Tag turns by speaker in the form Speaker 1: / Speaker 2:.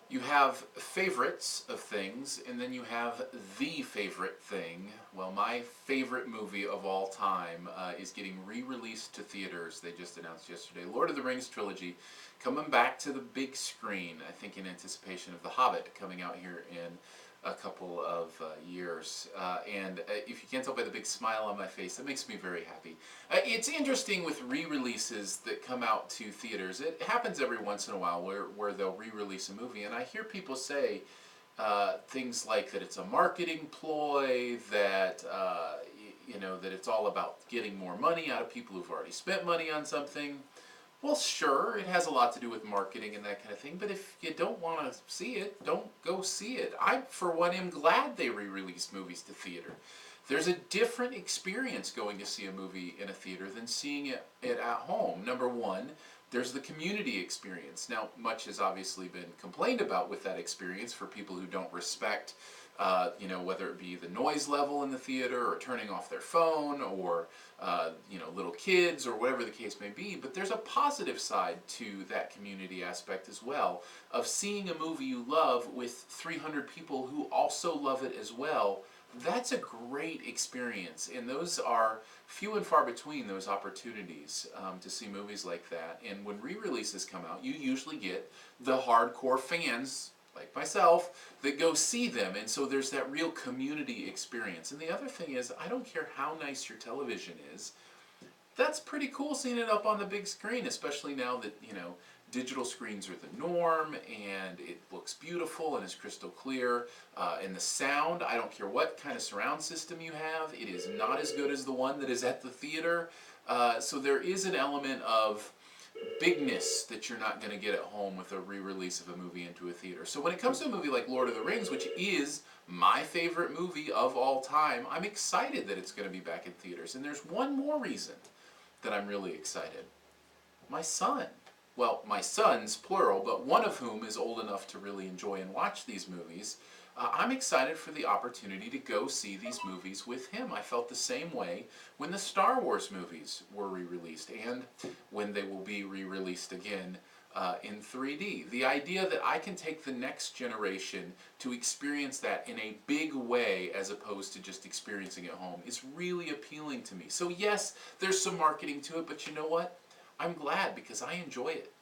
Speaker 1: You have favorites of things, and then you have the favorite thing. Well, my favorite movie of all time is getting re-released to theaters. They just announced yesterday. Lord of the Rings trilogy coming back to the big screen, I think in anticipation of The Hobbit coming out here in a couple of years. And if you can't tell by the big smile on my face, that makes me very happy. It's interesting with re-releases that come out to theaters. It happens every once in a while where they'll re-release a movie, and I hear people say things like that it's a marketing ploy, that that it's all about getting more money out of people who've already spent money on something. Well, sure, it has a lot to do with marketing and that kind of thing, but if you don't want to see it, don't go see it. I, for one, am glad they re-released movies to theater. There's a different experience going to see a movie in a theater than seeing it at home. Number one, there's the community experience. Now, much has obviously been complained about with that experience for people who don't respect whether it be the noise level in the theater or turning off their phone or, little kids or whatever the case may be. But there's a positive side to that community aspect as well, of seeing a movie you love with 300 people who also love it as well. That's a great experience, and those are few and far between, those opportunities to see movies like that. And when re-releases come out, you usually get the hardcore fans like myself, that go see them. And so there's that real community experience. And the other thing is, I don't care how nice your television is, that's pretty cool seeing it up on the big screen, especially now that, digital screens are the norm, and it looks beautiful and is crystal clear. And the sound, I don't care what kind of surround system you have, it is not as good as the one that is at the theater. So there is an element of bigness that you're not going to get at home with a re-release of a movie into a theater. So when it comes to a movie like Lord of the Rings, which is my favorite movie of all time, I'm excited that it's going to be back in theaters. And there's one more reason that I'm really excited. My son. Well, my sons, plural, but one of whom is old enough to really enjoy and watch these movies. I'm excited for the opportunity to go see these movies with him. I felt the same way when the Star Wars movies were re-released, and when they will be re-released again in 3D. The idea that I can take the next generation to experience that in a big way as opposed to just experiencing it at home is really appealing to me. So yes, there's some marketing to it, but you know what? I'm glad because I enjoy it.